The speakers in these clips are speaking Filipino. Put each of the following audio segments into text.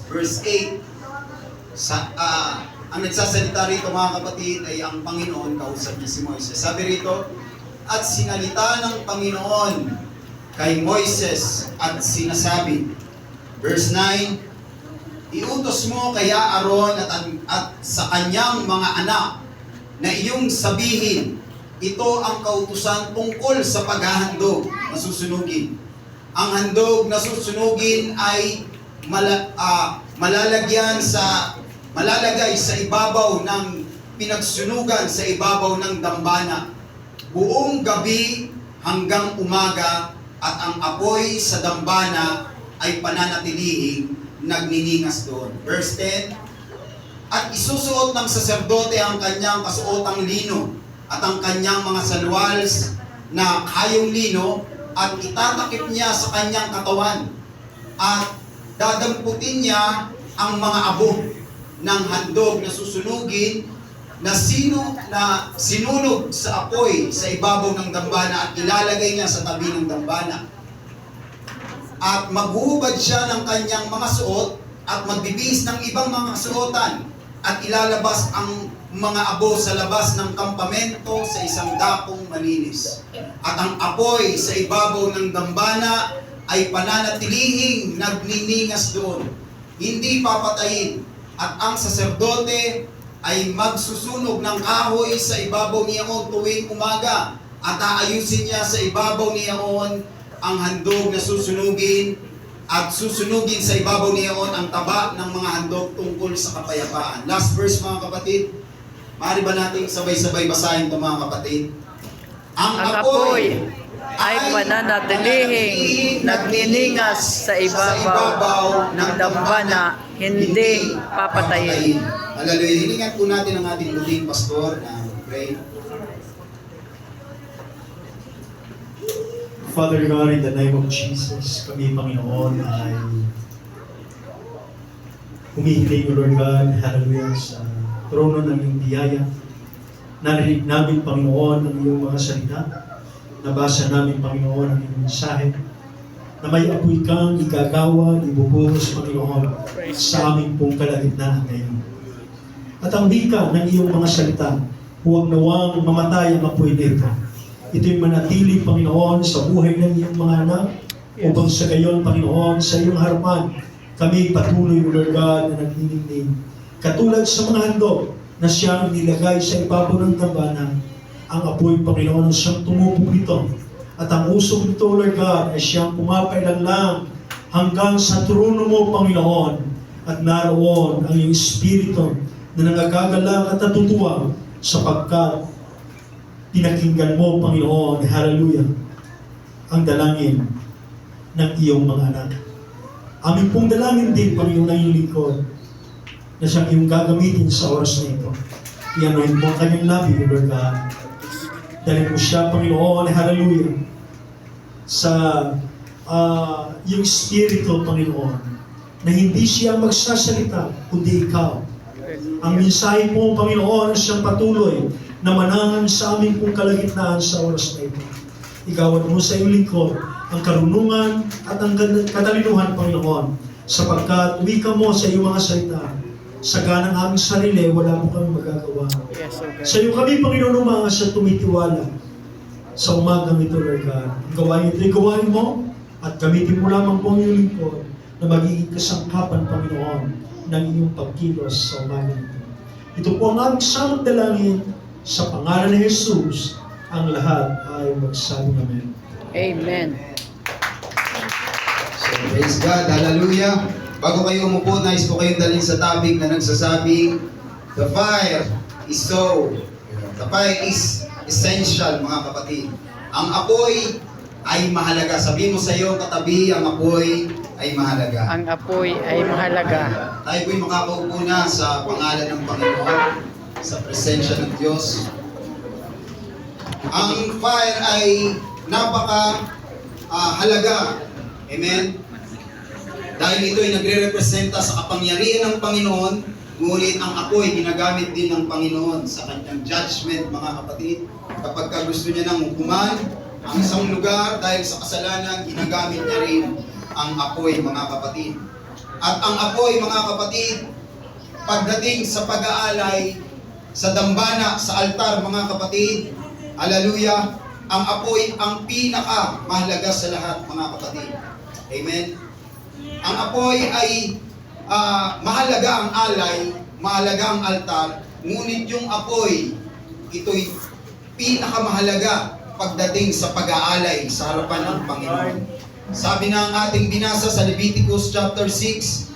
verse 8. Ang nagsasalita rito mga kapatid ay ang Panginoon, kausap niya si Moises. Sabi rito, at sinalita ng Panginoon kay Moises at sinasabi, verse 9, iutos mo kaya Aaron at sa kanyang mga anak na iyong sabihin, ito ang kautusan tungkol sa paghahandog na susunugin. Ang handog na susunugin ay malalagay sa ibabaw ng pinagsunugan, sa ibabaw ng dambana, buong gabi hanggang umaga, at ang apoy sa dambana ay pananatilihing nagniningas doon. Verse 10, at isusuot ng saserdote ang kanyang kasuotang lino at ang kanyang mga salwals na kayong lino, at itatakip niya sa kanyang katawan, at dadamputin niya ang mga abo ng handog na susunugin na sinunog sa apoy sa ibabaw ng dambana, at ilalagay niya sa tabi ng dambana. At maghuhubad siya ng kanyang mga suot at magbibihis ng ibang mga suotan, at ilalabas ang mga abo sa labas ng kampamento sa isang dakong malinis. At ang apoy sa ibabaw ng dambana ay pananatilihing nagniningas doon, hindi papatayin. At ang saserdote ay magsusunog ng kahoy sa ibabaw niyaon tuwing umaga, at aayusin niya sa ibabaw niyaon ang handog na susunugin, at susunugin sa ibabaw niyaon ang taba ng mga handog tungkol sa kapayapaan. Last verse mga kapatid. Maaari ba nating sabay-sabay basahin ito mga kapatid? Ang apoy ay pananatilihing nagniningas sa ibabaw ng dambana, hindi papatayin. Hallelujah. Hilingan po natin ang ating muling pastor na pray. Father God, in the name of Jesus, kami Panginoon ay humihiling, Lord God, hallelujah, sa trono ng iyong biyaya. Narinig namin, Panginoon, ang iyong mga salita. Nabasa namin, Panginoon, ang iyong mensahe na may apoy kang igagawa, ibubuhos, Panginoon, sa aming pong kalagitnaan ngayon. At ang wika ng iyong mga salita, huwag nawang mamatay ang apoy nito. Ito'y manatili, Panginoon, sa buhay ng iyong mga anak, upang sa gayon, Panginoon, sa iyong harapan, kami patuloy, Lord God, na nagniningning. Katulad sa mga handog na siyang nilagay sa ibabaw ng dambana, ang apoy, Panginoon, ang siyang tumupok nito. At ang usok nito, Lord God, ay siyang pumapailan lang hanggang sa trono mo, Panginoon. At naroon ang iyong Espiritu na nangagagalak at natutuwa sapagkat pinakinggan mo, Panginoon, hallelujah, ang dalangin ng iyong mga anak. Aming pong dalangin din, Panginoon, ang iyong lingkod na siyang iyong gagamitin sa oras na ito. Ianohin mo ang kanyang labi, Lord God. Dalhin mo siya, Panginoon, hallelujah, sa iyong Espiritu, Panginoon, na hindi siya magsasalita, kundi ikaw. Ang mensahe mo, Panginoon, siyang patuloy na manahan sa aming pong kalagitnaan sa oras na ito. Igawan mo sa iyong lingkod ang karunungan at ang katalinuhan, Panginoon, sapagkat wika mo sa iyong mga salita. Sa ganang aming sarili, wala mo kang magagawa. Sa iyo kami, Panginoon, umangas at tumitiwala sa umagang ito, Lord God. Ang gawain ito'y gawain mo at gamitin mo lamang po ang iyong lingkod na magiging kasangkapan, Panginoon, ng iyong pagkilos sa umagang ito. Ito po ang aming samang dalangin sa pangalan ni Jesus. Ang lahat ay magsabi namin. Amen. So, praise God, hallelujah. Bago kayo umupo, nais ko kayong dalhin sa topic na nagsasabing, the fire is essential, mga kapatid. Ang apoy ay mahalaga. Sabihin mo sa iyo, katabi, ang apoy ay mahalaga. Ang apoy ay mahalaga. Tayo po'y makakaupo na sa pangalan ng Panginoon, sa presensya ng Diyos. Ang fire ay halaga. Amen? Dahil ito ay nagre-representa sa kapangyarihan ng Panginoon, ngunit ang apoy ginagamit din ng Panginoon sa kanyang judgment, mga kapatid. Kapag gusto niya ng hukuman ang isang lugar dahil sa kasalanan, ginagamit niya rin ang apoy, mga kapatid. At ang apoy, mga kapatid, pagdating sa pag-aalay, sa dambana, sa altar, mga kapatid, hallelujah, ang apoy ang pinaka mahalaga sa lahat, mga kapatid. Amen? Ang apoy ay mahalaga ang alay, mahalaga ang altar, ngunit yung apoy, ito'y pinakamahalaga pagdating sa pag-aalay sa harapan ng Panginoon. Sabi na ang ating binasa sa Leviticus chapter 6,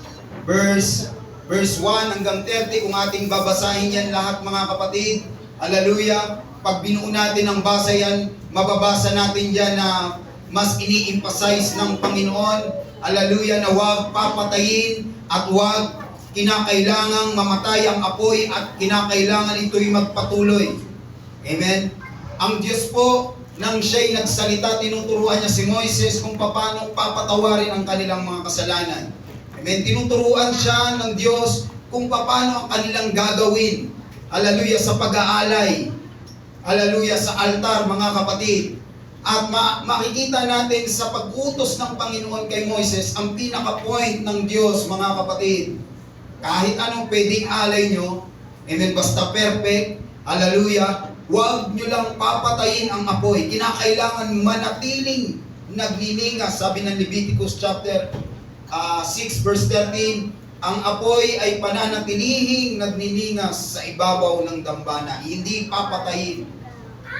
verse 1 hanggang 30, kung ating babasahin yan lahat, mga kapatid, hallelujah, pag binuo natin ang basa yan, mababasa natin dyan na mas ini-emphasize ng Panginoon, hallelujah, na huwag papatayin at huwag kinakailangang mamatay ang apoy at kinakailangan ito'y magpatuloy. Amen? Ang Diyos po, nang siya'y nagsalita, tinuturuan niya si Moises kung paano papatawarin ang kanilang mga kasalanan. Amen? Tinuturuan siya ng Diyos kung paano ang kanilang gagawin. Hallelujah, sa pag-aalay. Hallelujah, sa altar, mga kapatid. At makikita natin sa pag-utos ng Panginoon kay Moises, ang pinaka-point ng Diyos, mga kapatid. Kahit anong pwedeng alay nyo, amen, basta perfect, hallelujah, huwag nyo lang papatayin ang apoy. Kinakailangan manatiling nagniningas. Sabi ng Leviticus chapter 6 verse 13, ang apoy ay pananatilihing nagniningas sa ibabaw ng dambana, hindi papatayin.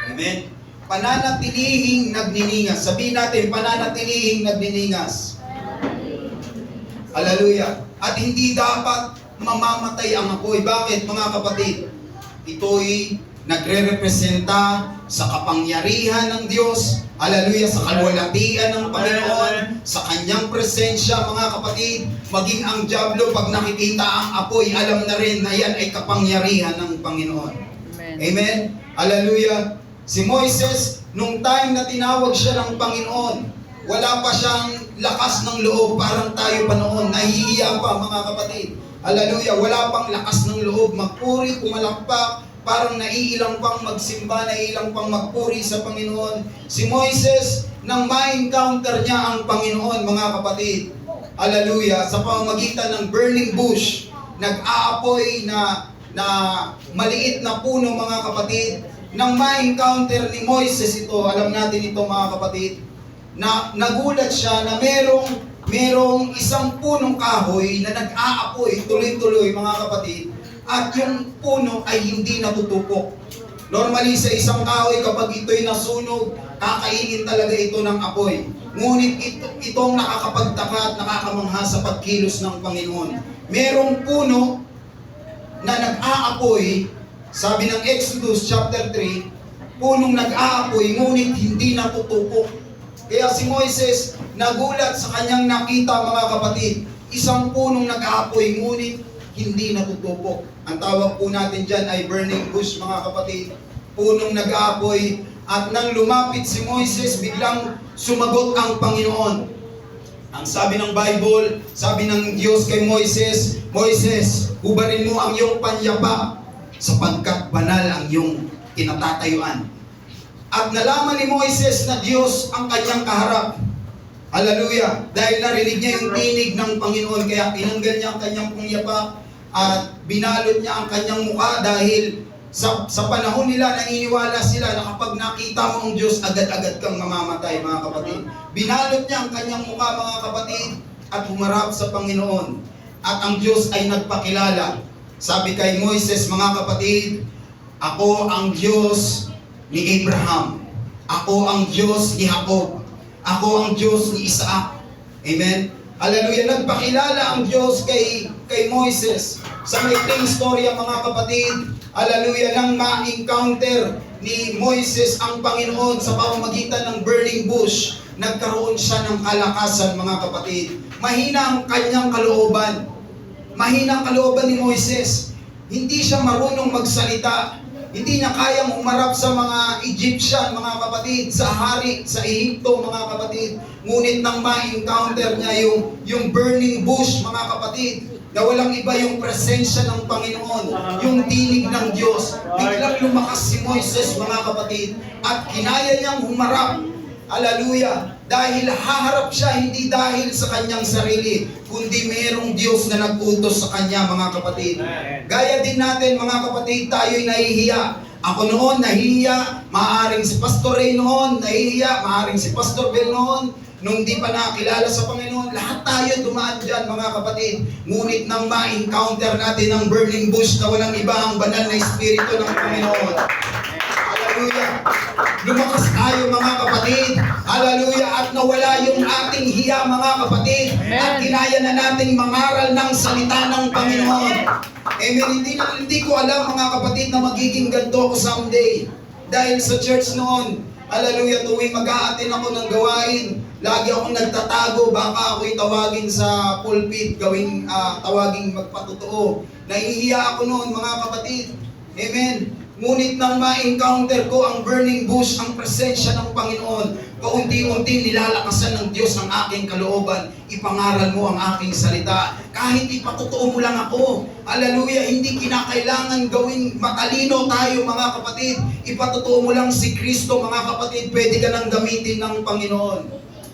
Amen? Pananatilihing nagniningas. Sabihin natin, pananatilihing nagniningas. Hallelujah. At hindi dapat mamamatay ang apoy. Bakit, mga kapatid? Ito'y nagre-representa sa kapangyarihan ng Diyos, hallelujah, sa kalwalatian ng Panginoon, sa kanyang presensya, mga kapatid. Maging ang dyablo, pag nakikita ang apoy, alam na rin na yan ay kapangyarihan ng Panginoon. Amen. Amen? Hallelujah. Si Moises, nung time na tinawag siya ng Panginoon, wala pa siyang lakas ng loob, parang tayo pa noon, nahihiya pa, mga kapatid. Hallelujah, wala pang lakas ng loob, magpuri, pumalakpak, parang naiilang pang magsimba, naiilang pang magpuri sa Panginoon. Si Moises, nang ma-encounter niya ang Panginoon, mga kapatid, hallelujah, sa pamamagitan ng burning bush, nag-aapoy na maliit na puno, mga kapatid. Nang ma-encounter ni Moises ito, alam natin ito, mga kapatid, na nagulat siya na merong isang punong kahoy na nag-aapoy tuloy-tuloy, mga kapatid, at yung puno ay hindi natutupok. Normally sa isang kahoy, kapag ito'y nasunog, kakainin talaga ito ng apoy. Ngunit itong nakakapagtaka at nakakamangha sa pagkilos ng Panginoon. Merong puno na nag-aapoy, sabi ng Exodus chapter 3, punong nag-aapoy, ngunit hindi natutupok. Kaya si Moises nagulat sa kanyang nakita, mga kapatid, isang punong nag-aapoy, ngunit hindi natutupok. Ang tawag po natin dyan ay burning bush, mga kapatid. Punong nag-aapoy. At nang lumapit si Moises, biglang sumagot ang Panginoon. Ang sabi ng Bible, sabi ng Diyos kay Moises, Moises, hubarin mo ang iyong panyapa, sapagkat banal ang iyong kinatatayuan. At nalaman ni Moises na Diyos ang kanyang kaharap. Hallelujah! Dahil narinig niya yung tinig ng Panginoon, kaya tinanggal niya ang kanyang panyapa at binalot niya ang kanyang mukha dahil sa panahon nila, naniniwala sila na kapag nakita mo ang Diyos, agad-agad kang mamamatay, mga kapatid. Binalot niya ang kanyang mukha, mga kapatid, at humarap sa Panginoon. At ang Diyos ay nagpakilala. Sabi kay Moises, mga kapatid, ako ang Diyos ni Abraham. Ako ang Diyos ni Jacob. Ako ang Diyos ni Isaac. Amen? Hallelujah. Nagpakilala ang Diyos kay Moises. Sa maikling istorya, mga kapatid, hallelujah, nang ma-encounter ni Moises ang Panginoon sa pamamagitan ng burning bush, nagkaroon siya ng kalakasan, mga kapatid. Mahina ang kanyang kalooban. Mahina ang kalooban ni Moises. Hindi siya marunong magsalita. Hindi niya kayang umarap sa mga Egyptian, mga kapatid, sa hari, sa Ehipto, mga kapatid. Ngunit nang ma-encounter niya yung burning bush, mga kapatid, na walang iba yung presensya ng Panginoon, yung tinig ng Diyos, biglang lumakas si Moises, mga kapatid, at kinaya niyang humarap. Hallelujah. Dahil haharap siya hindi dahil sa kanyang sarili, kundi mayroong Diyos na nag-utos sa kanya, mga kapatid. Gaya din natin, mga kapatid, tayo'y nahihiya. Ako noon nahihiya, maaaring si Pastor Ray noon nahihiya, maaaring si Pastor Bel noon, nung di pa nakilala sa Panginoon. Lahat tayo dumaan dyan, mga kapatid. Ngunit nang ma-encounter natin ang burning bush na walang iba ang banal na Espiritu ng Panginoon. Hallelujah. Lumakas tayo, mga kapatid. Hallelujah. At nawala yung ating hiya, mga kapatid. At kinaya na nating mangaral ng salita ng Panginoon. Amen. Hindi ko alam, mga kapatid, na magiging ganito ako someday. Dahil sa church noon, hallelujah, tuwing mag-aatin ako ng gawain, lagi akong nagtatago, baka ako'y tawagin sa pulpit, tawaging magpatotoo. Nahihiya ako noon, mga kapatid. Amen. Ngunit nang ma-encounter ko ang burning bush, ang presensya ng Panginoon, paunti-unti nilalakasan ng Diyos ang aking kalooban. Ipangaral mo ang aking salita. Kahit ipatotoo mo lang ako. Hallelujah, hindi kinakailangan gawing matalino tayo, mga kapatid. Ipatotoo mo lang si Kristo, mga kapatid. Pwede ka nang gamitin ng Panginoon.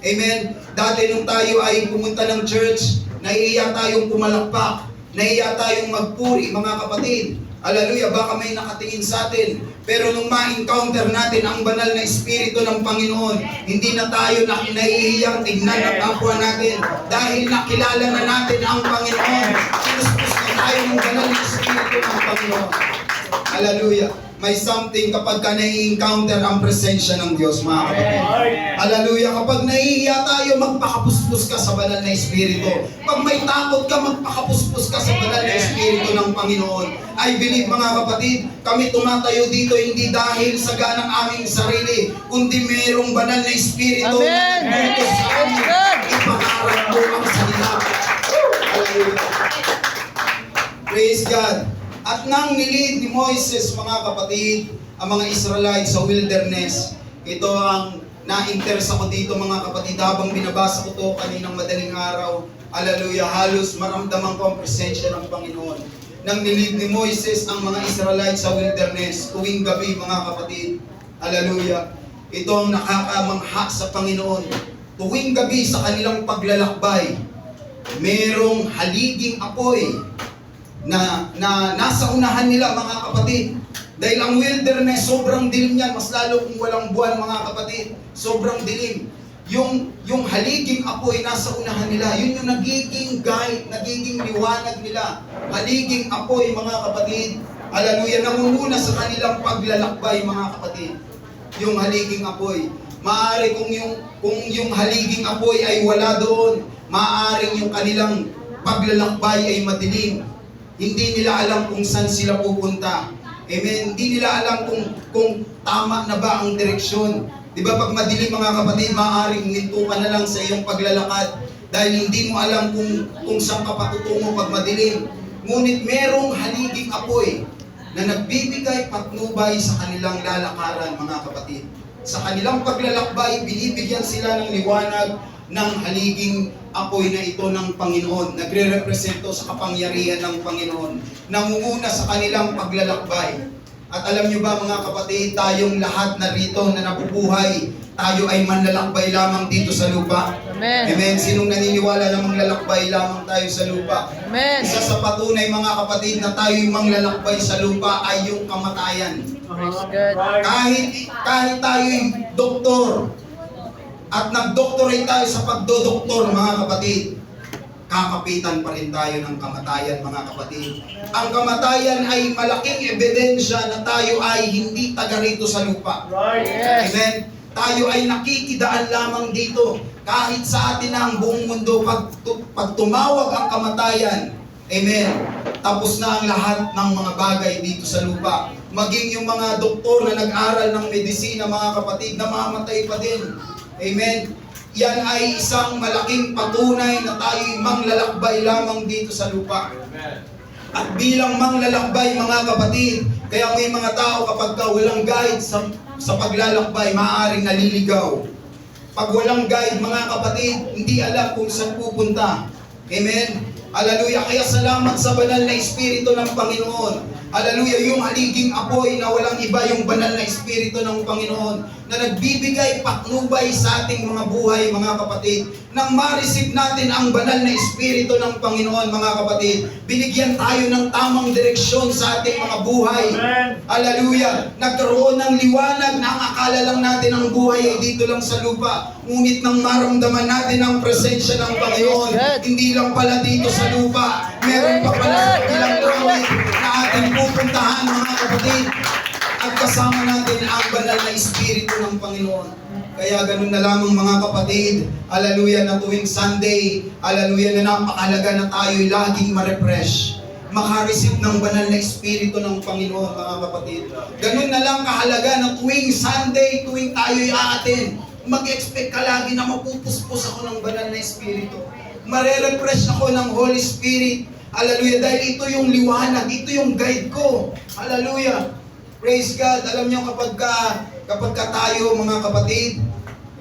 Amen. Dati nung tayo ay pumunta ng church, nahiya tayong pumalakpak, nahiya tayong magpuri, mga kapatid. Hallelujah, baka may nakatingin sa atin. Pero nung ma-encounter natin ang banal na Espiritu ng Panginoon, hindi na tayo nahihiyang tignan ang kapwa natin. Dahil nakilala na natin ang Panginoon. Sinuspus na tayo ng banal na Espiritu ng Panginoon. Hallelujah. May something kapag ka nai-encounter ang presensya ng Diyos, mga kapatid. Hallelujah. Kapag nahihiya tayo, magpakapuspos ka sa banal na Espiritu. Pag may takot ka, magpakapuspos ka sa banal na Espiritu ng Panginoon. I believe, mga kapatid, kami tumatayo dito hindi dahil sa ganang aming sarili, kundi mayroong banal na Espiritu na nag-utos sa amin. Ipangarap mo ang salita. Hallelujah. Praise God. At nang nilid ni Moises, mga kapatid, ang mga Israelites sa wilderness, ito ang na-interest ako dito, mga kapatid, habang binabasa ko to kaninang madaling araw. Hallelujah, halos maramdaman ko ang presensya ng Panginoon. Nang nilid ni Moises ang mga Israelites sa wilderness, tuwing gabi, mga kapatid. Hallelujah. Ito ang nakakamangha sa Panginoon. Tuwing gabi sa kanilang paglalakbay, merong haliging apoy na nasa unahan nila, mga kapatid. Dahil ang wilderness, sobrang dilim yan. Mas lalo kung walang buwan, mga kapatid. Sobrang dilim. Yung haliging apoy nasa unahan nila. Yun yung nagiging guide, nagiging liwanag nila. Haliging apoy, mga kapatid. Hallelujah, namumuna sa kanilang paglalakbay, mga kapatid. Yung haliging apoy. Maaari kung yung haliging apoy ay wala doon, maaaring yung kanilang paglalakbay ay madilim. Hindi nila alam kung saan sila pupunta. Amen. Hindi nila alam kung tama na ba ang direksyon. Di ba pag madilim, mga kapatid, maaaring hinto ka na lang sa iyong paglalakad dahil hindi mo alam kung saan ka patutungo pag madilim. Ngunit merong haliging apoy na nagbibigay patnubay sa kanilang lalakaran, mga kapatid. Sa kanilang paglalakbay, binibigyan sila ng liwanag ng haliging apoy na ito ng Panginoon. Nagre-represento sa kapangyarihan ng Panginoon. Nangunguna sa kanilang paglalakbay. At alam nyo ba, mga kapatid, tayong lahat na rito na nabubuhay, tayo ay manlalakbay lamang dito sa lupa. Amen. Amen. Sinong naniniwala na manglalakbay lamang tayo sa lupa? Amen. Isa sa patunay, mga kapatid, na tayo'y manglalakbay sa lupa ay yung kamatayan. Praise God. Kahit tayo'y doktor, at nag-doctorate tayo sa pagdodoktor, mga kapatid, kakapitan pa rin tayo ng kamatayan, mga kapatid. Ang kamatayan ay malaking ebidensya na tayo ay hindi taga rito sa lupa. Yes. Amen? Tayo ay nakikidaan lamang dito. Kahit sa atin na ang buong mundo, pag tumawag ang kamatayan, amen, tapos na ang lahat ng mga bagay dito sa lupa. Maging yung mga doktor na nag-aral ng medisina, mga kapatid, namamatay pa din. Amen. Yan ay isang malaking patunay na tayo'y manglalakbay lamang dito sa lupa. At bilang manglalakbay, mga kapatid, kaya may mga tao kapag walang guide sa paglalakbay, maaaring naliligaw. Pag walang guide, mga kapatid, hindi alam kung saan pupunta. Amen. Hallelujah. Kaya salamat sa banal na Espiritu ng Panginoon. Hallelujah, yung haliging apoy na walang iba, yung banal na Espiritu ng Panginoon na nagbibigay patnubay sa ating mga buhay, mga kapatid. Nang ma-receive natin ang banal na Espiritu ng Panginoon, mga kapatid, binigyan tayo ng tamang direksyon sa ating mga buhay. Amen. Hallelujah, nagkaroon ng liwanag na ang akala lang natin ang buhay ay dito lang sa lupa. Ngunit nang maramdaman natin ang presensya ng Panginoon, Yes, God. hindi lang pala dito sa lupa, meron pa pala sa ilang langit na ating pupuntahan, mga kapatid. At kasama natin ang banal na Espiritu ng Panginoon. Kaya ganun na lamang, mga kapatid, hallelujah, na tuwing Sunday, hallelujah, na napakalaga na tayo'y laging ma-refresh, makareceive ng banal na Espiritu ng Panginoon, mga kapatid. Ganun na lang kahalaga na tuwing Sunday, tuwing tayo'y aatin, mag-expect ka lagi na mapupuspos ako ng banal na Espiritu. Mare-refresh ako ng Holy Spirit. Hallelujah, dahil ito yung liwanag, ito yung guide ko. Hallelujah. Praise God. Alam niyo, kapag ka tayo, mga kapatid,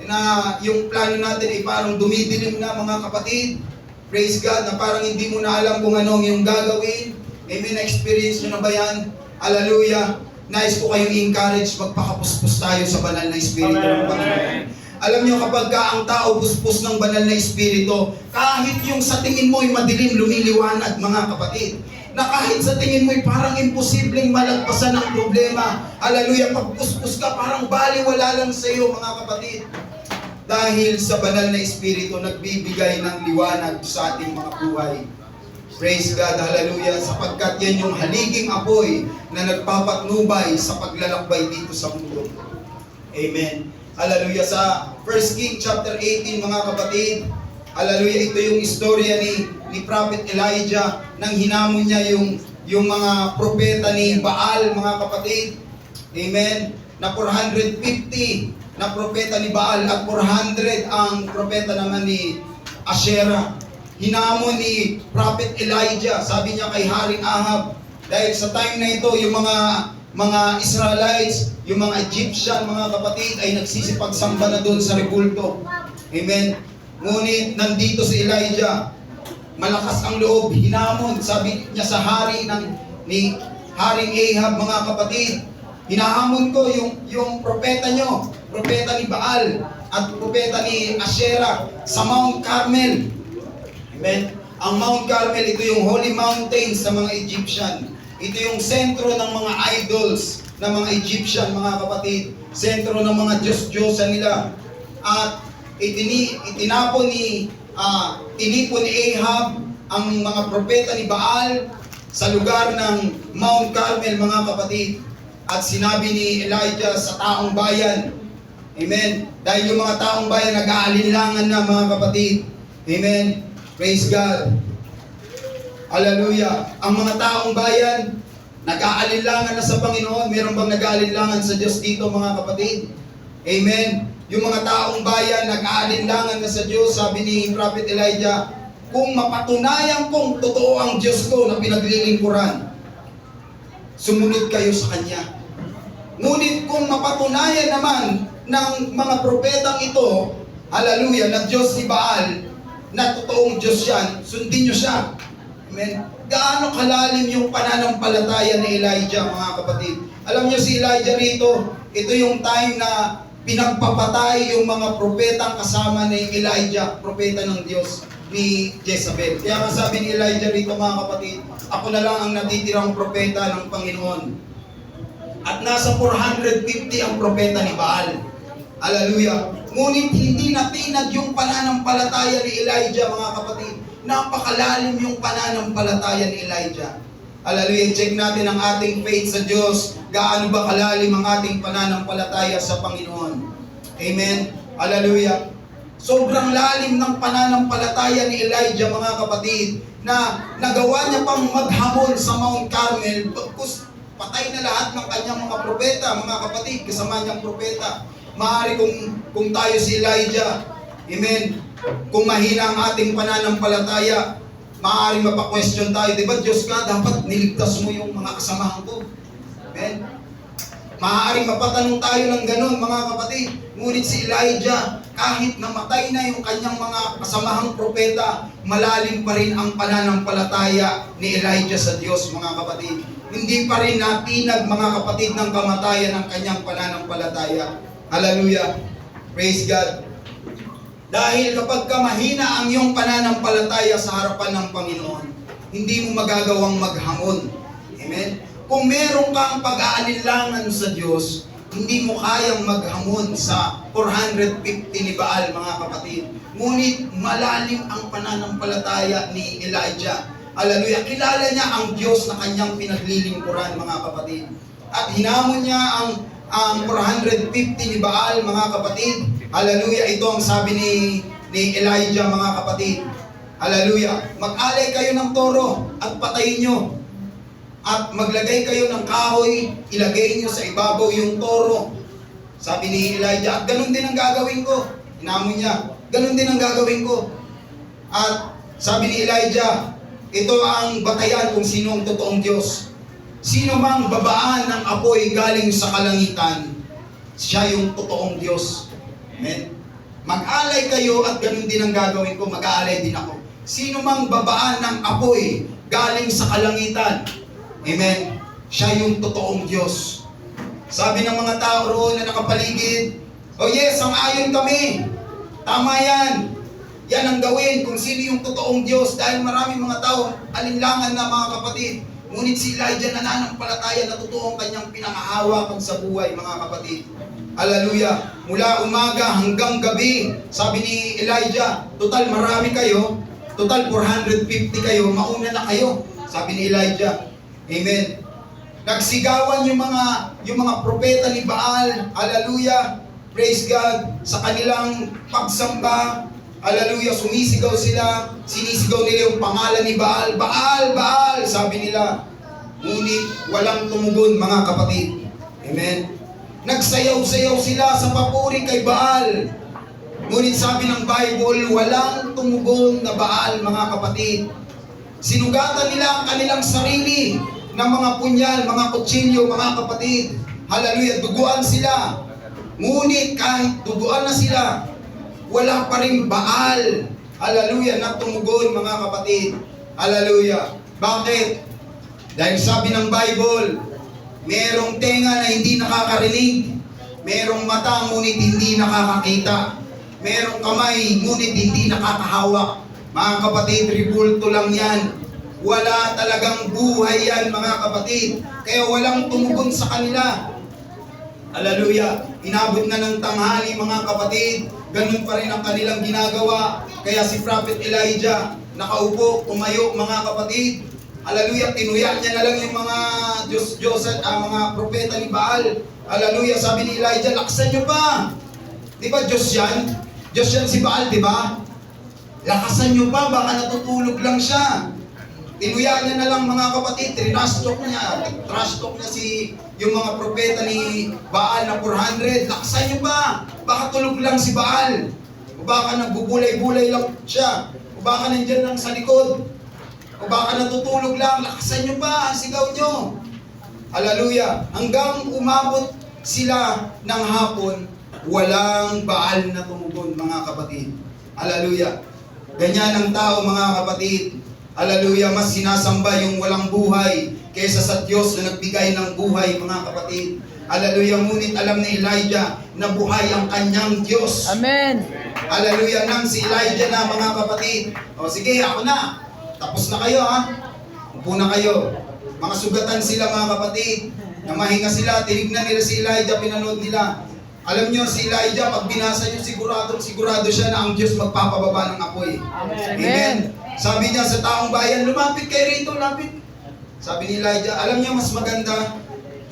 na yung plano natin ay parang dumidilim na, mga kapatid. Praise God, na parang hindi mo na alam kung anong yung gagawin. Amen, na-experience nyo na ba yan? Hallelujah. Nais ko kayong encourage, magpakapuspos tayo sa banal na Espiritu ng Panginoon. Alam niyo, kapag ka ang tao puspos ng banal na Espiritu, kahit yung sa tingin mo ay madilim, lumiliwanag, mga kapatid. Na kahit sa tingin mo ay parang imposibleng malagpasan ng problema. Hallelujah, pag puspos ka, parang baliwala lang sa iyo, mga kapatid. Dahil sa banal na Espiritu, nagbibigay ng liwanag sa ating mga buhay. Praise God, hallelujah, sapagkat yan yung haliging apoy na nagpapatnubay sa paglalakbay dito sa mundo. Amen. Hallelujah. Sa 1 King chapter 18, mga kapatid, hallelujah, ito yung istorya ni Prophet Elijah nang hinamon niya yung mga propeta ni Baal, mga kapatid. Amen. Na 450 na propeta ni Baal at 400 ang propeta naman ni Asherah. Hinamon ni Prophet Elijah, sabi niya kay Haring Ahab, dahil sa time na ito, yung mga Israelites, yung mga Egyptian, mga kapatid, ay nagsisipagsamba na doon sa rebulto. Amen. Ngunit nandito si Elijah, malakas ang loob, hinamon, sabi niya sa ni Haring Ahab, mga kapatid, hinahamon ko yung propeta nyo, propeta ni Baal at propeta ni Asherah sa Mount Carmel. Amen. Ang Mount Carmel, ito yung holy mountain sa mga Egyptian. Ito yung sentro ng mga idols ng mga Egyptian, mga kapatid. Sentro ng mga Diyos-Diyosan nila. At tinipon ni Ahab ang mga propeta ni Baal sa lugar ng Mount Carmel, mga kapatid. At sinabi ni Elijah sa taong bayan, amen, dahil yung mga taong bayan nag-aalinlangan na, mga kapatid. Amen. Praise God. Hallelujah. Ang mga taong bayan, nag-aalinlangan na sa Panginoon. Meron bang nag-aalinlangan sa Diyos dito, mga kapatid? Amen. Yung mga taong bayan, nag-aalinlangan na sa Diyos. Sabi ni Prophet Elijah, kung mapatunayan kong totoo ang Diyos ko na pinaglilingkuran, sumunod kayo sa Kanya. Ngunit kung mapatunayan naman ng mga propetang ito, hallelujah, na Diyos ni Baal, na totoong Diyos yan, sundin nyo siya. Amen. Gaano kalalim yung pananampalataya ni Elijah, mga kapatid. Alam nyo si Elijah rito, ito yung time na pinagpapatay yung mga propetang kasama ni Elijah, propeta ng Diyos, ni Jezebel. Kaya sabi ni Elijah rito, mga kapatid, ako na lang ang natitirang propeta ng Panginoon. At nasa 450 ang propeta ni Baal. Hallelujah. Ngunit hindi natinag yung pananampalataya ni Elijah, mga kapatid. Napakalalim yung pananampalataya ni Elijah. Hallelujah. Check natin ang ating faith sa Diyos. Gaano ba kalalim ang ating pananampalataya sa Panginoon? Amen. Hallelujah. Sobrang lalim ng pananampalataya ni Elijah, mga kapatid, na nagawa niya pang maghamon sa Mount Carmel. Pagkus patay na lahat ng kanyang mga propeta, mga kapatid, kasama niyang propeta. Maaari kung tayo si Elijah, amen, kung mahina ang ating pananampalataya, maaari mapa-question tayo, di ba Diyos ka, dapat niligtas mo yung mga kasamahan ko. Amen. Maaaring mapatanong tayo ng ganun, mga kapatid. Ngunit si Elijah, kahit namatay na yung kanyang mga kasamahang propeta, malalim pa rin ang pananampalataya ni Elijah sa Diyos, mga kapatid. Hindi pa rin natinag, mga kapatid, ng kamatayan ng kanyang pananampalataya. Hallelujah. Praise God. Dahil kapag mahina ang iyong pananampalataya sa harapan ng Panginoon, hindi mo magagawang maghamon. Amen? Kung meron kang pag-aalinlangan sa Diyos, hindi mo kayang maghamon sa 450 ni Baal, mga kapatid. Ngunit malalim ang pananampalataya ni Elijah. Hallelujah. Kilala niya ang Diyos na kanyang pinaglilingkuran, mga kapatid. At hinamon niya ang 450 ni Baal, mga kapatid. Hallelujah. Ito ang sabi ni Elijah, mga kapatid. Hallelujah. Mag-alay kayo ng toro at patayin nyo. At maglagay kayo ng kahoy, ilagay nyo sa ibabaw yung toro. Sabi ni Elijah, at ganun din ang gagawin ko. Hinamon niya, ganun din ang gagawin ko. At sabi ni Elijah, ito ang batayan kung sino ang totoong Diyos. Sino mang babaan ng apoy galing sa kalangitan, siya yung totoong Diyos. Amen? Mag-alay kayo at ganun din ang gagawin ko, mag-aalay din ako. Sino mang babaan ng apoy galing sa kalangitan, amen, siya yung totoong Diyos. Sabi ng mga tao roon na nakapaligid, oh yes, sang-ayon kami. Tama yan. Yan ang gawin kung sino yung totoong Diyos. Dahil maraming mga tao, alinlangan na, mga kapatid. Ngunit si Elijah nananampalataya na totoo ang kanyang pinangahawakan sa buhay, mga kapatid. Hallelujah. Mula umaga hanggang gabi, sabi ni Elijah, total marami kayo, total 450 kayo, mauna na kayo. Sabi ni Elijah. Amen. Nagsigawan yung mga propeta ni Baal. Hallelujah. Praise God. Sa kanilang pagsamba. Hallelujah. Sumisigaw sila. Sinisigaw nila yung pangalan ni Baal. Baal, Baal, sabi nila. Ngunit walang tumugon, mga kapatid. Amen. Nagsayaw-sayaw sila sa papuri kay Baal. Ngunit sabi ng Bible, walang tumugon na Baal, mga kapatid. Sinugatan nila ang kanilang sarili ng mga punyal, mga kutsilyo, mga kapatid. Hallelujah, duguan sila. Ngunit kahit duguan na sila, wala pa rin Baal. Hallelujah, na tumugon, mga kapatid. Hallelujah. Bakit? Dahil sabi ng Bible, merong tenga na hindi nakakarinig, merong mata ngunit hindi nakakakita, merong kamay ngunit hindi nakakahawak. Mga kapatid, ribulto lang yan. Wala talagang buhay yan, mga kapatid. Kaya walang tumugon sa kanila. Hallelujah. Inabot na ng tanghali, mga kapatid. Ganun pa rin ang kanilang ginagawa. Kaya si Prophet Elijah, nakaupo, tumayo, mga kapatid. Hallelujah. Tinuya niya na lang yung mga mga propeta ni Baal. Hallelujah. Sabi ni Elijah, laksan nyo pa. Di ba Diyos yan? Diyos yan si Baal, di ba? Lakasan nyo pa, baka natutulog lang siya. Tinuya niya na lang, mga kapatid, trash talk niya yung mga propeta ni Baal na 400. Lakasan nyo pa, baka tulog lang si Baal. O baka nagbubulay-bulay lang siya. O baka nandyan lang sa likod. O baka natutulog lang, lakasan nyo pa, sigaw nyo. Hallelujah. Hanggang umabot sila ng hapon, walang Baal na tumugon, mga kapatid. Hallelujah. Ganyan ang tao, mga kapatid. Hallelujah, mas sinasamba yung walang buhay kaysa sa Diyos na nagbigay ng buhay, mga kapatid. Hallelujah, ngunit alam ni Elijah na buhay ang kanyang Diyos. Amen. Hallelujah, nang si Elijah na, mga kapatid. O sige, ako na. Tapos na kayo, ha? Upo na kayo. Mga sugatan sila, mga kapatid. Namahinga sila, tinignan nila si Elijah, pinanood nila. Alam nyo, si Elijah, pag binasa nyo, sigurado siya na ang Diyos magpapababa ng apoy. Amen. Sabi niya sa taong bayan, lumapit kayo rito, lapit. Sabi ni Elijah, alam niyo mas maganda,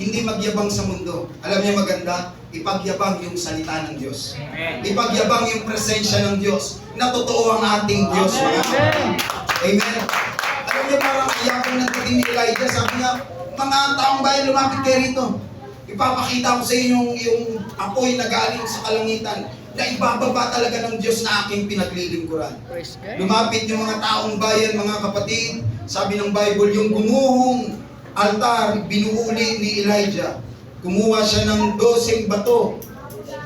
hindi magyabang sa mundo. Alam niyo maganda, ipagyabang yung salita ng Diyos. Ipagyabang yung presensya ng Diyos, na totoo ang ating Diyos. Amen. Alam niyo, parang iyakong nagdating ni Elijah, sabi niya, mga taong bayan, lumapit kayo rito. Ipapakita ko sa inyo yung apoy na galing sa kalangitan na ibababa talaga ng Diyos na aking pinaglilingkuran. Lumapit yung mga taong bayan, mga kapatid. Sabi ng Bible, yung gumuhong altar, binuuli ni Elijah. Kumuha siya ng 12 bato,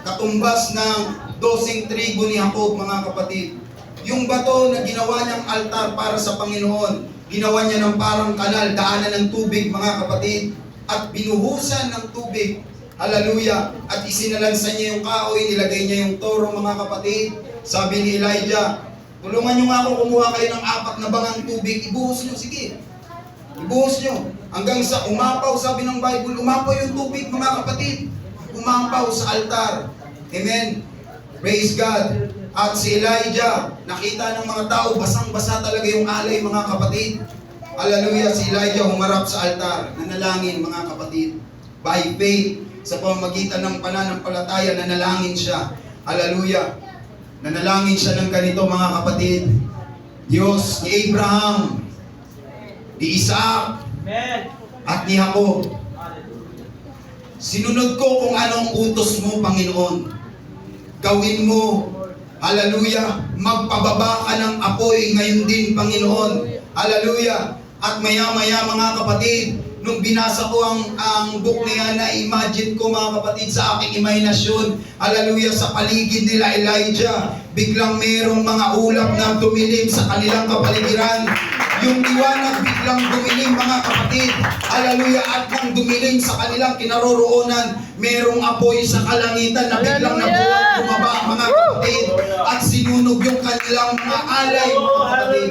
katumbas ng 12 trigo ni Jacob, mga kapatid. Yung bato na ginawa niyang altar para sa Panginoon, ginawa niya ng parang kanal, daanan ng tubig, mga kapatid, at binuhusan ng tubig. Hallelujah! At isinalansan niya yung kahoy, nilagay niya yung toro, mga kapatid. Sabi ni Elijah, tulungan niyo nga ako, kumuha kayo ng 4 na bangang tubig, ibuhos niyo, sige. Ibuhos nyo. Hanggang sa umapaw, sabi ng Bible, umapaw yung tubig, mga kapatid. Umapaw sa altar. Amen. Praise God. At si Elijah, nakita ng mga tao, basang-basa talaga yung alay, mga kapatid. Hallelujah. Si Elijah humarap sa altar. Nanalangin, mga kapatid. By faith, sa pamamagitan ng pananampalataya, nanalangin siya. Hallelujah. Nanalangin siya ng ganito, mga kapatid. Diyos ni Abraham, ni Isaac, at ni Jacob. Sinunod ko kung anong utos mo, Panginoon. Gawin mo, hallelujah, magpababa ka ng apoy ngayon din, Panginoon. Hallelujah. At maya-maya, mga kapatid, nung binasa ko ang book na yan, na-imagine ko, mga kapatid, sa aking imahinasyon, hallelujah, sa paligid nila Elijah, biglang mayroong mga ulap na tumilim sa kanilang kapaligiran. Yung liwanag biglang dumilim, mga kapatid. Hallelujah. At nang dumilim sa kanilang kinaroroonan, merong apoy sa kalangitan na biglang nabuhat, bumaba, mga kapatid. At sinunog yung kanilang mga alay, mga kapatid.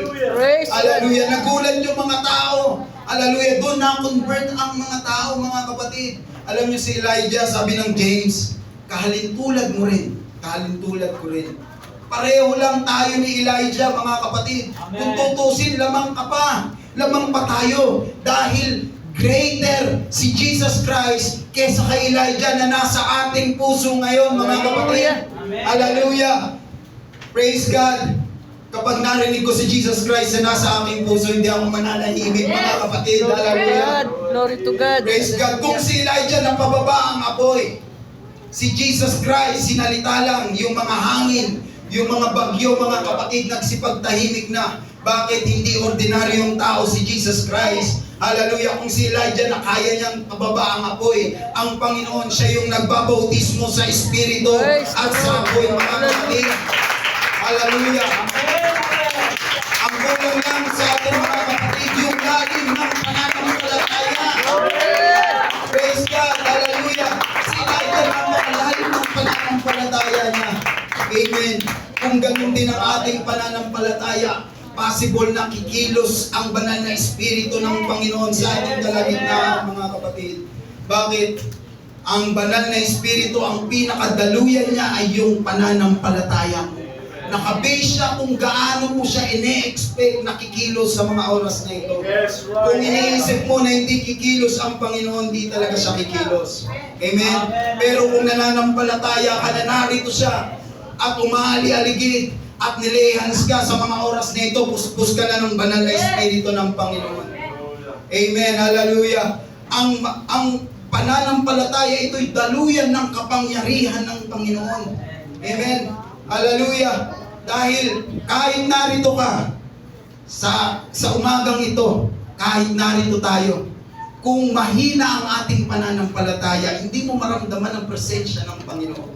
Hallelujah. Nagulat yung mga tao. Hallelujah. Doon na-convert ang mga tao, mga kapatid. Alam niyo si Elijah, sabi ng James, kahalintulad mo rin. Kahalintulad ko rin. Pareho lang tayo ni Elijah, mga kapatid. Amen. Kung tutusin, lamang ka pa. Lamang pa tayo. Dahil greater si Jesus Christ kesa kay Elijah na nasa ating puso ngayon, mga kapatid. Amen. Hallelujah. Praise God. Kapag narinig ko si Jesus Christ na nasa aking puso, hindi ako mananahimik, mga kapatid. Hallelujah. Glory to God. Praise God. Kung si Elijah napababa ang apoy, si Jesus Christ, sinalita lang yung mga hangin, yung mga bagyo, mga kapatid, nagsipagtahimik na. Bakit hindi ordinaryong tao si Jesus Christ? Hallelujah. Kung si Elijah na kaya niyang pababa ang apoy, ang Panginoon, siya yung nagbabautismo sa Espiritu at sa apoy, mga kapatid. Hallelujah. Ang kulang lang sa ating mga kapatid, yung lalim ng pananampalataya. Praise God. Hallelujah. Si Elijah ang lalim ng pananampalataya niya. Amen. Kung ganun din ang ating pananampalataya, possible na kikilos ang banal na Espiritu ng Panginoon sa ating kalagitnaan, mga kapatid. Bakit? Ang banal na Espiritu, ang pinakadaluyan niya ay yung pananampalataya mo. Nakabase siya kung gaano mo siya ine-expect na kikilos sa mga oras na ito. Kung iniisip mo na hindi kikilos ang Panginoon, hindi talaga siya kikilos. Amen? Pero kung nananampalataya ka na narito siya, at umaali-aligid at nilehans ka sa mga oras na ito, puspos ka na ng banal na Espiritu ng Panginoon. Amen. Hallelujah. Ang pananampalataya, ito'y daluyan ng kapangyarihan ng Panginoon. Amen. Hallelujah. Dahil kahit narito ka sa umagang ito, kahit narito tayo, kung mahina ang ating pananampalataya, hindi mo maramdaman ang presensya ng Panginoon.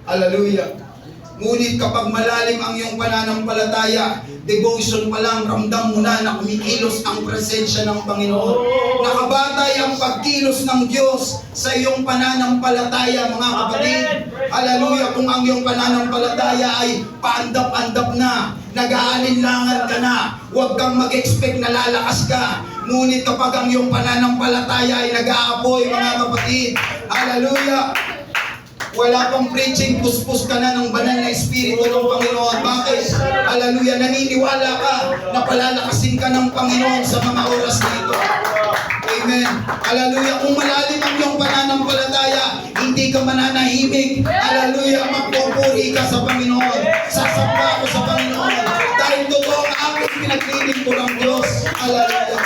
Hallelujah. Ngunit kapag malalim ang iyong pananampalataya, devotion pa lang, ramdam mo na kumikilos ang presensya ng Panginoon. Nakabatay ang pagkilos ng Diyos sa iyong pananampalataya, mga kapatid. Hallelujah. Kung ang iyong pananampalataya ay paandap-andap na, nag-aalinlangan ka na, huwag kang mag-expect na lalakas ka. Ngunit kapag ang iyong pananampalataya ay nag-aapoy, mga kapatid, hallelujah, wala pang preaching, puspos ka na ng banal na Espiritu ng Panginoon. Bakit? Hallelujah, naniniwala ka na palalakasin ka ng Panginoon sa mga oras na ito. Amen. Hallelujah. Kung malalim ang iyong pananampalataya, hindi ka mananahimik. Hallelujah. Magpupuri ka sa Panginoon. Sasamba ko sa Panginoon. Dahil totoo ang aking pinaglilingkod ng Diyos. Hallelujah.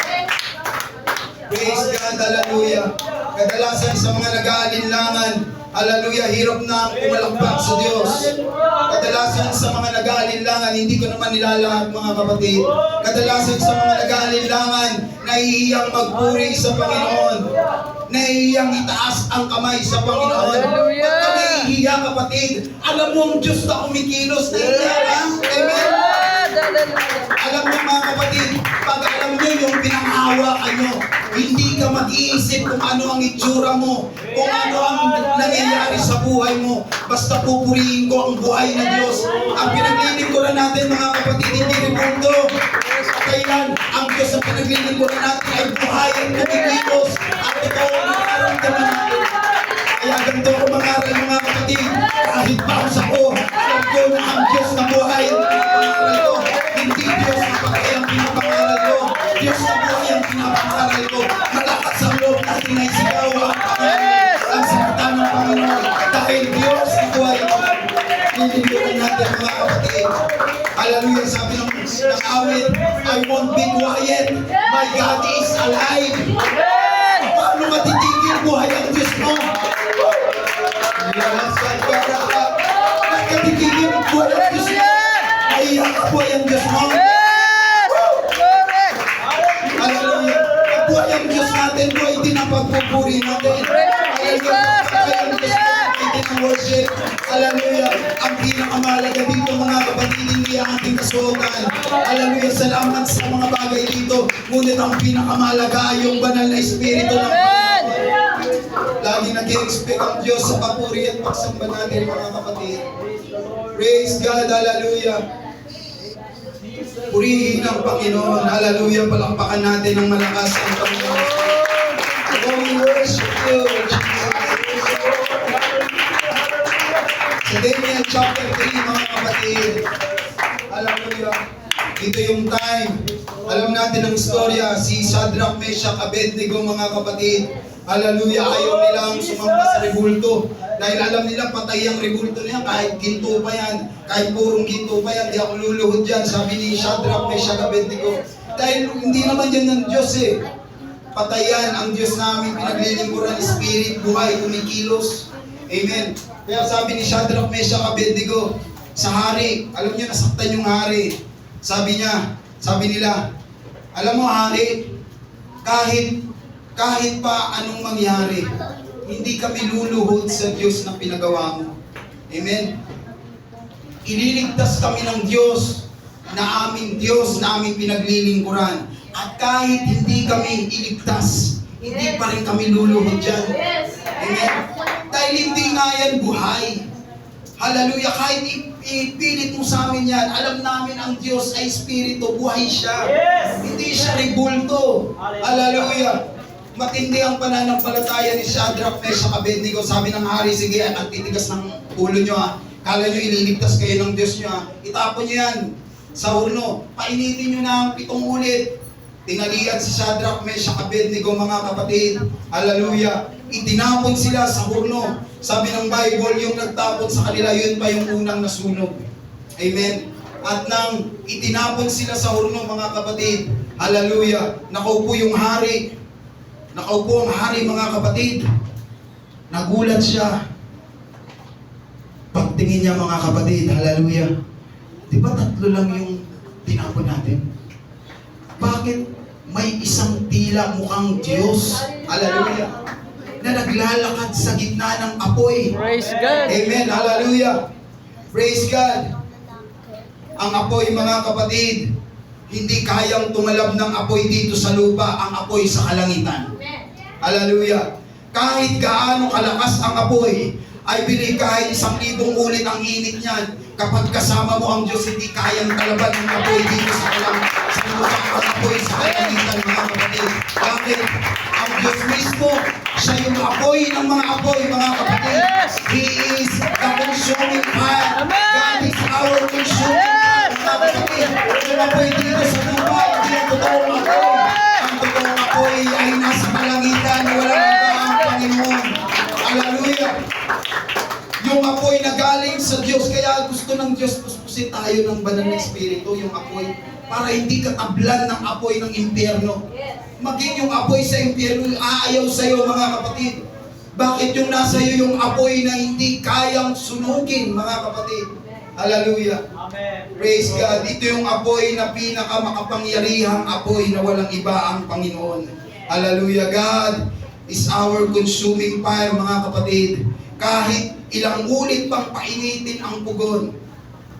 Praise God. Hallelujah. Kadalasan sa mga nag-aalinlangan, hallelujah, hirap na pumalakpak sa Diyos. Kadalasan sa mga nag-aalinlangan, hindi ko naman nilalahat mga kapatid. Kadalasan sa mga nag-aalinlangan, nahihiyang magpuri sa Panginoon. Nahihiyang itaas ang kamay sa Panginoon. Hallelujah! Ba't ka nahihiya kapatid? Alam mo ang Diyos na kumikilos, nahihiya ka? Amen? Alam mo mga kapatid, pag alam nyo yung pinanghawakan nyo, hindi ka mag-iisip kung ano ang itsura mo, kung ano ang nangyayari sa buhay mo. Basta pupurihin ko ang buhay ng Diyos. Ang pinaglilingkuran natin mga kapatid, hindi rin mundo. Kailan ang Diyos ang pinaglilingkuran natin ay buhay at kumikilos at ito ang nararamdaman natin. Kaya ganito ko mangaral mga kapatid, kahit paus ako, alam ko na ang Diyos na buhay at pinapangaral ko. Hindi Diyos na patay ang pinapangaral ko. Diyos na buhay ang pinapangaral ko. Malakas ang loob natin ay sigaw ang pangalan, ang salita ng Panginoon. Dahil Diyos na buhay ako. Lilingkuran natin mga kapatid. Hallelujah, sabi ng awit, I won't be quiet. My God is alive. Paano matitigil buhay ang Diyos mo? Nagkatitigil ang buhay ang Diyos mo. Maiyak ang buhay ang Diyos mo. Hallelujah. Ang buhay ang Diyos natin, buhay din ang pagpupuri natin. Hallelujah. Buhay ang Diyos natin, buhay din ang worship. Hallelujah. Ang pinakamahalaga dito mga kapatid, hindi ang ating kasuotan. Hallelujah. Salamat sa mga bagay dito. Ngunit ang pinakamahalaga ay yung banal na Espiritu ng Panginoon. Lagi nag-i-expect ang Diyos sa papuri at pagsamba natin mga kapatid. Praise God. Hallelujah. Purihin ang Panginoon. Hallelujah. Palakpakan natin ng malakas ang Panginoon. Oh, we worship you, sa Daniel chapter 3, mga kapatid. Hallelujah. Ito yung time. Alam natin ang istorya. Si Shadrach, Meshach, Abednego, mga kapatid. Hallelujah. Ayaw nilang sumamba sa rebulto. Dahil alam nila patay ang rebulto niya. Kahit ginto pa yan. Kahit purong ginto pa yan. Di ako luluhod dyan. Sabi ni Shadrach, Meshach, Abednego. Dahil hindi naman yan ng Diyos eh. Patayan ang Diyos namin. Pinaglilingkuran, spirit, buhay, kumikilos. Amen. Kaya sabi ni Shadrach, Meshach, Abednego sa hari. Alam niyo, nasaktan yung hari. Sabi nila, alam mo hari, kahit pa anong mangyari, hindi kami luluhod sa Diyos na pinagawa mo. Amen? Ililigtas kami ng Diyos na aming pinaglilingkuran. At kahit hindi kami iligtas, hindi pa rin kami luluhod dyan. Amen? Dahil hindi nga yan buhay. Hallelujah. Kahit ipilit mo sa amin yan, alam namin ang Diyos ay Espiritu, buhay siya. Hindi siya rebulto. Hallelujah. Matindi ang pananampalataya ni Shadrach, Meshach, Abednego. Sabi ng hari, sige, ang titigas ng ulo nyo ha. Kala nyo ililigtas kayo ng Diyos nyo ha. Itapon nyo yan sa horno. Painitin nyo ng 7 ulit. Tinalian si Shadrach, Meshach, Abednego, mga kapatid. Hallelujah. Itinapon sila sa horno. Sabi ng Bible, yung nagtapon sa kanila, yun pa yung unang nasunog. Amen. At nang itinapon sila sa horno, mga kapatid, hallelujah, nakaupo yung hari. Nakaupo ang hari, mga kapatid. Nagulat siya. Pagtingin niya, mga kapatid, hallelujah, di ba 3 lang yung tinapon natin? Bakit may isang tila mukhang Diyos, hallelujah, na naglalakad sa gitna ng apoy? Praise God. Amen, hallelujah. Praise God. Ang apoy, mga kapatid, hindi kayang tumalab ng apoy dito sa lupa, ang apoy sa kalangitan. Hallelujah. Kahit gaano kalakas ang apoy, I believe kahit 1,000 ulit ang init niyan, kapag kasama mo ang Diyos, hindi kayang kalaban ng apoy dito sa lupa, ang apoy sa kalangitan, mga kapatid. Bakit? Ang Diyos mismo, siya yung apoy ng mga apoy, mga kapatid. He is the consuming fire. God is our consuming fire, mga kapatid. Yung apoy dito sa lupa, hindi ang totoong apoy. Ang totoong apoy ay nasa kalangitan, walang iba ang Panginoon. Hallelujah. Yung apoy na galing sa Diyos, kaya gusto ng Diyos puspusin tayo ng banal na espiritu, yung apoy, para hindi ka tablan ng apoy ng impyerno. Maging yung apoy sa impyerno, aayaw sa'yo mga kapatid. Bakit yung nasa iyo yung apoy na hindi kayang sunugin, mga kapatid? Hallelujah. Amen. Praise God. Ito yung apoy na pinakamakapangyarihang apoy na walang iba ang Panginoon. Hallelujah. God is our consuming fire, mga kapatid. Kahit ilang ulit pang painitin ang pugon,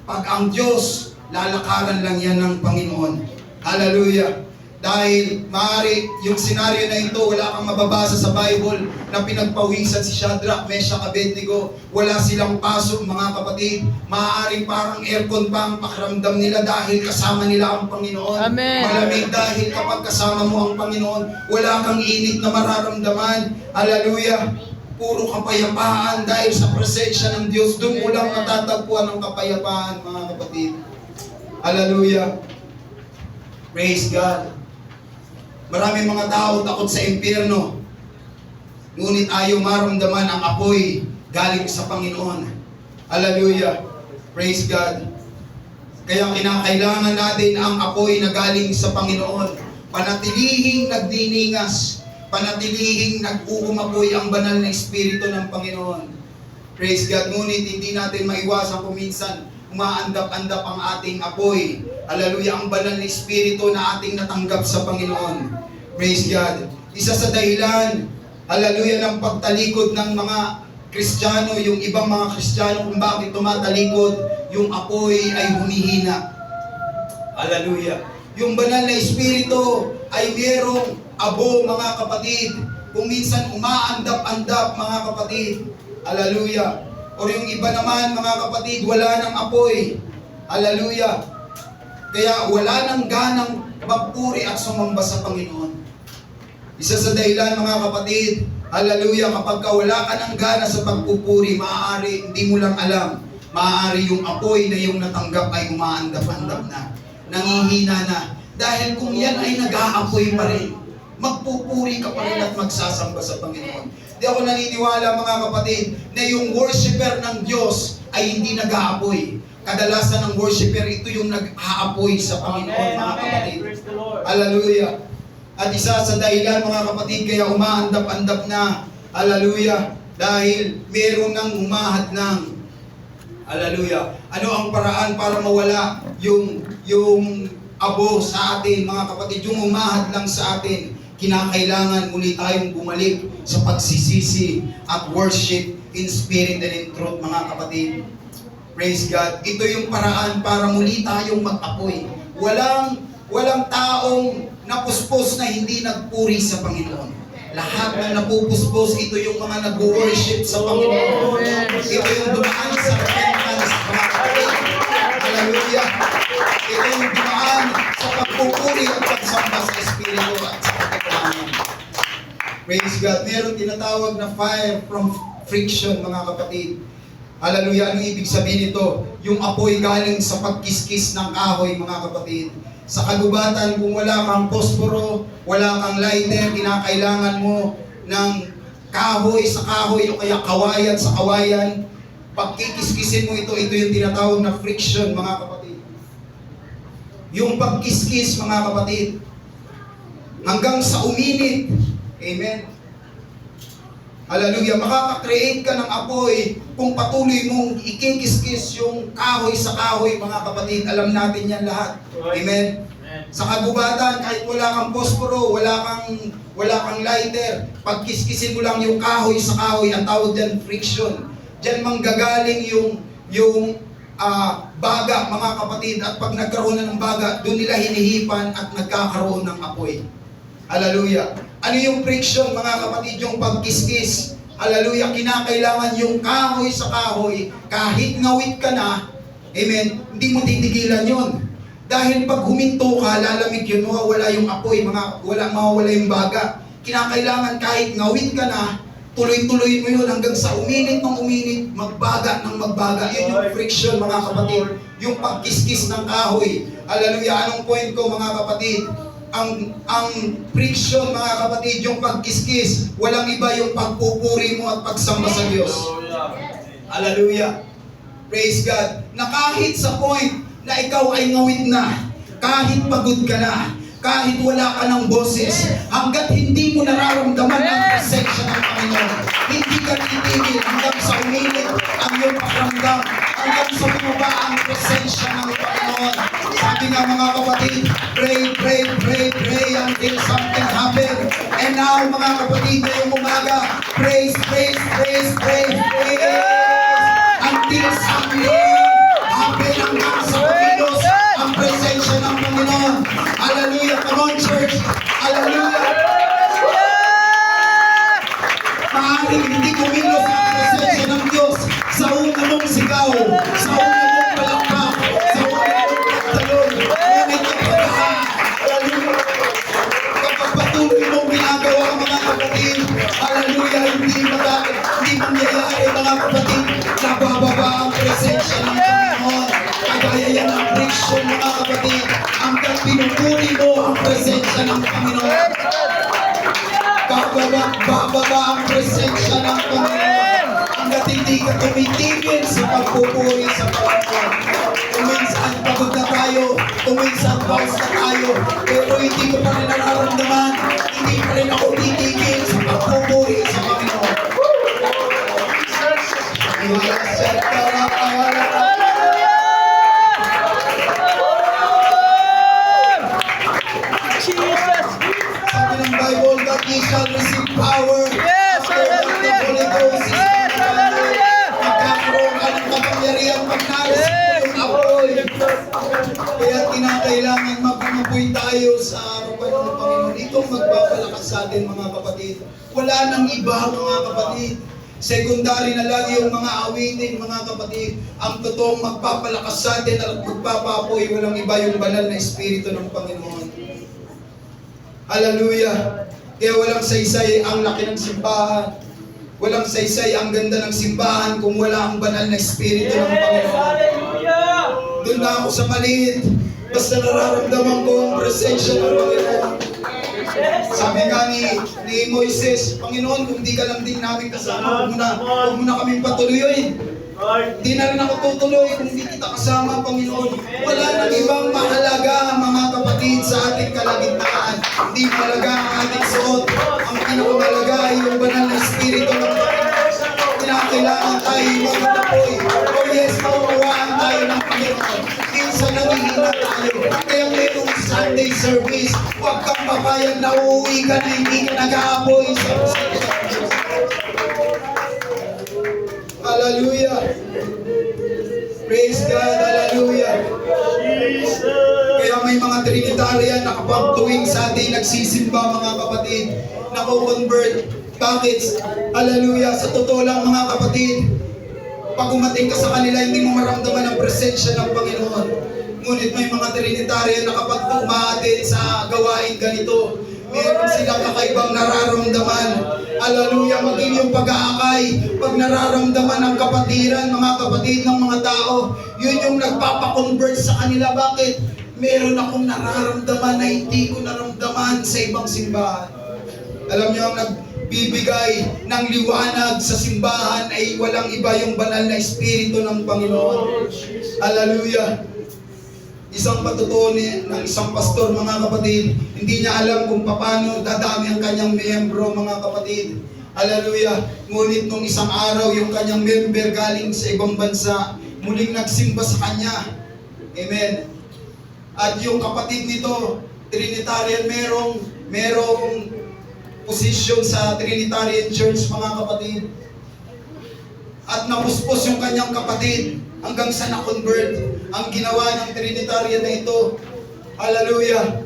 pag ang Diyos, lalakaran lang yan ng Panginoon. Hallelujah. Dahil maaari yung senaryo na ito, wala kang mababasa sa Bible na pinagpawisan si Shadrach, Meshach, Abednego. Wala silang pasok, mga kapatid. Maaaring parang aircon pa ang pakiramdam nila dahil kasama nila ang Panginoon. Amen. Malamig dahil kapag kasama mo ang Panginoon, wala kang init na mararamdaman. Hallelujah. Puro kapayapaan dahil sa presensya ng Diyos. Doon mo lang natatagpuan ang kapayapaan, mga kapatid. Hallelujah. Praise God. Maraming mga tao takot sa impyerno. Ngunit ayaw maramdaman ang apoy galing sa Panginoon. Hallelujah. Praise God. Kaya kinakailangan natin ang apoy na galing sa Panginoon. Panatilihing nagdiningas. Panatilihing nag-uumapoy ang banal na espiritu ng Panginoon. Praise God. Ngunit hindi natin maiwasan kung minsan umaandap-andap ang ating apoy. Hallelujah, ang banal na espiritu na ating natanggap sa Panginoon. Praise God. Isa sa dahilan, hallelujah, ng pagtalikod ng mga Kristiyano, yung ibang mga Kristiyano kung bakit tumatalikod, yung apoy ay humihina. Hallelujah. Yung banal na espiritu ay mayroong abo, mga kapatid. Kung minsan umaandap-andap, mga kapatid. Hallelujah. O yung iba naman, mga kapatid, wala ng apoy. Hallelujah. Kaya wala nang ganang magpuri at sumamba sa Panginoon. Isa sa dahilan, mga kapatid, hallelujah, kapag wala ka ng gana sa pagpupuri, maaari, hindi mo lang alam, maaari yung apoy na yung natanggap ay umaandap-andap na. Nangihina na. Dahil kung yan ay nag-aapoy pa rin, magpupuri ka pa rin at magsasamba sa Panginoon. Di ako naniniwala, mga kapatid, na yung worshiper ng Diyos ay hindi nag-aapoy. Kadalasan ng worshiper, ito yung nag-aapoy sa Panginoon, mga kapatid. Praise the Lord. Hallelujah. At isa sa dahilan, mga kapatid, kaya umaandap-andap na, hallelujah, dahil meron nang umahad ng, hallelujah. Ano ang paraan para mawala yung abo sa atin, mga kapatid, yung umahad lang sa atin? Kinakailangan muli tayong bumalik sa pagsisisi at worship in spirit and in truth, mga kapatid. Praise God. Ito yung paraan para muli tayong mag-apoy. Walang taong napuspos na hindi nagpuri sa Panginoon. Lahat ng napupuspos, ito yung mga nag-worship sa Panginoon. Ito yung dumaan sa repentance, mga kapatid. Hallelujah. Ito yung dumaan sa pagpupuri at pagsamba sa Espiritu at sa katotohanan. Praise God. Meron tinatawag na fire from friction, mga kapatid. Hallelujah. Anong ibig sabihin nito? Yung apoy galing sa pagkiskis ng kahoy, mga kapatid. Sa kagubatan, kung wala kang posporo, wala kang lighter, kinakailangan mo ng kahoy sa kahoy o kaya kawayan sa kawayan. Pagkikiskisin mo ito yung tinatawag na friction, mga kapatid. Yung pagkiskis, mga kapatid, hanggang sa uminit. Amen. Hallelujah. Makaka-create ka ng apoy kung patuloy mong ikikiskis yung kahoy sa kahoy, mga kapatid. Alam natin yan lahat. Amen. Sa kagubatan, kahit wala kang posporo, wala kang lighter, pagkiskisin mo lang yung kahoy sa kahoy, ang tawag dyan friction. Diyan manggagaling yung baga, mga kapatid, at pag nagkaroon na ng baga, doon nila hinihipan at nagkakaroon ng apoy. Hallelujah. Ano yung friction, mga kapatid? Yung pagkiskis. Hallelujah. Kinakailangan yung kahoy sa kahoy, kahit ngawit ka na, amen, hindi mo titigilan yun. Dahil pag huminto ka, lalamig yun, mawawala yung apoy, mawawala yung baga. Kinakailangan kahit ngawit ka na, tuloy-tuloy mo yun hanggang sa uminit ng uminit, magbaga ng magbaga. Yun yung friction, mga kapatid. Yung pagkiskis ng kahoy. Hallelujah. Anong point ko, mga kapatid? Ang friction, mga kapatid, yung pagkiskis, walang iba yung pagpupuri mo at pagsamba sa Diyos. Hallelujah. Hallelujah. Hallelujah. Ito yung paraan para muli tayong mag-apoy. Walang iba yung pagkiskis, walang iba yung pagpupuri mo at pagsamba sa Diyos. Hallelujah. Hallelujah. Ito yung paraan para muli tayong mag-apoy. Walang iba yung pagkiskis, walang iba yung pagpupuri mo at pagsamba sa Diyos. Hallelujah. Praise God. Na kahit sa point na ikaw ay ngawit na, kahit pagod ka na, kahit wala ka ng boses, hanggat hindi mo nararamdaman ang presensya ng Panginoon, hindi ka titigil hanggang sa umilit ang iyong pakiramdam, hanggang sa bumaba ang presensya ng Panginoon. Sabi nga mga kapatid, pray, pray, pray, pray until something happen. And now mga kapatid, ngayong umaga, praise, praise, praise, praise, praise, until something happen hanggang sa Panginoon, ang presensya ng Panginoon. Hallelujah, come on church, hallelujah. Maaaring hindi kumilos ang presensya ng Diyos sa una mong sigaw, sa una mong palakpak, sa una mong pagtalon, ngunit ang pagkahan, hallelujah. Kapag patuloy mong ginagawa mga kapatid, hallelujah, hindi mangyayari mga kapatid, nabababa ang presensya ng Panginoon. Kagaya yan ang friction mga kapatid, hanggang pinupuri mo ang presensya ng Panginoon. Bababa ang presensya ng Panginoon hanggat hindi ka tumitigil sa pagpupuri sa Panginoon. Kuminsan pagod na tayo, kuminsan pause na tayo, pero hindi ko pa rin nararamdaman, hindi pa rin ako titigil sa pagpupuri sa Panginoon. Sabi ng Bible that ye shall receive power. Yes, after that the hallelujah. Holy Ghost is Yes, upon you. hallelujah. Magkakaroon ka ng kapangyarihan pag nais mo yung apoy. Kaya kinakailangan mag-apoy tayo sa harapan ng Panginoon. Itong magpapalakas sa atin mga kapatid. Wala nang iba mga kapatid. Secondary na lang yung mga awitin mga kapatid. Ang totoong magpapalakas sa atin at magpapapoy, walang iba yung banal na Espiritu ng Panginoon. Hallelujah! Kaya walang saysay ang laki ng simbahan. Walang saysay ang ganda ng simbahan kung wala ang banal na Espiritu ng Panginoon. Doon na ako sa maliit. Basta nararamdaman ko ang presensya ng Panginoon. Sabi nga ni Moises, Panginoon, kung di ka lang din namin kasama, huwag mo na kaming patuloyin. Di na rin ako tutuloy kung di kita kasama, Panginoon. Wala nang ibang mahalaga, mga kapatid, sa ating kalagitnaan. Hindi mahalaga ang ating suot. Ang pinakamalaga ay yung banal na Espiritu ng Panginoon. Kinakailangan tayo mag-apoy. Oh yes, mauuwaan tayo ng Panginoon. Minsan nangihina tayo. Kaya mayroong Sunday service. Huwag kang papayag na uuwi ka na hindi ka nag-aapoy sa Diyos. Hallelujah. Praise God. Hallelujah. Kaya may mga Trinitarian na kapag tuwing Sunday nagsisimba mga kapatid, nako-convert. Bakit? Hallelujah. Sa totoo lang mga kapatid, pag umating ka sa kanila, hindi mo maramdaman ang presensya ng Panginoon. Ngunit may mga Trinitarian na kapag umaatin sa gawain ganito, meron silang kakaibang nararamdaman. Hallelujah, maging yung pag-aakay, pag nararamdaman ng kapatiran, mga kapatid ng mga tao, yun yung nagpapakonvert sa kanila. Bakit? Meron akong nararamdaman na hindi ko naramdaman sa ibang simbahan. Alam niyo, ang nagbibigay ng liwanag sa simbahan ay walang iba yung banal na Espiritu ng Panginoon. Hallelujah. Isang patutuo ng isang pastor, mga kapatid, hindi niya alam kung paano dadami ang kanyang miyembro, mga kapatid. Hallelujah. Ngunit nung isang araw, yung kanyang member galing sa ibang bansa, muling nagsimba sa kanya. Amen. At yung kapatid nito, Trinitarian, merong posisyon sa Trinitarian Church, mga kapatid. At napuspos yung kanyang kapatid hanggang sa na-convert. Ang ginawa ng Trinitarian na ito, hallelujah,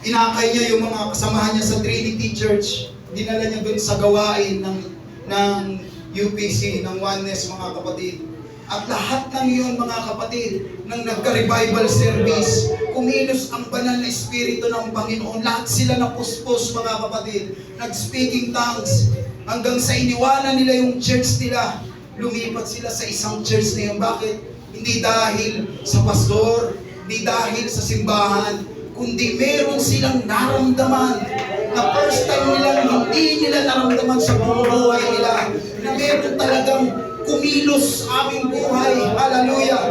inakay niya yung mga kasamahan niya sa Trinity Church. Dinala niya dun sa gawain ng UPC, ng Oneness, mga kapatid. At lahat ng iyon, mga kapatid, nang nagka-revival service, kumilos ang banal na Espiritu ng Panginoon. Lahat sila napuspos, mga kapatid. Nag-speaking tongues. Hanggang sa iniwanan nila yung church nila, lumipat sila sa isang church na yun. Bakit? Hindi dahil sa pastor, hindi dahil sa simbahan, kundi meron silang naramdaman na first time nila, hindi nila naramdaman sa buhay nila, na meron talagang kumilos sa aming buhay. Hallelujah.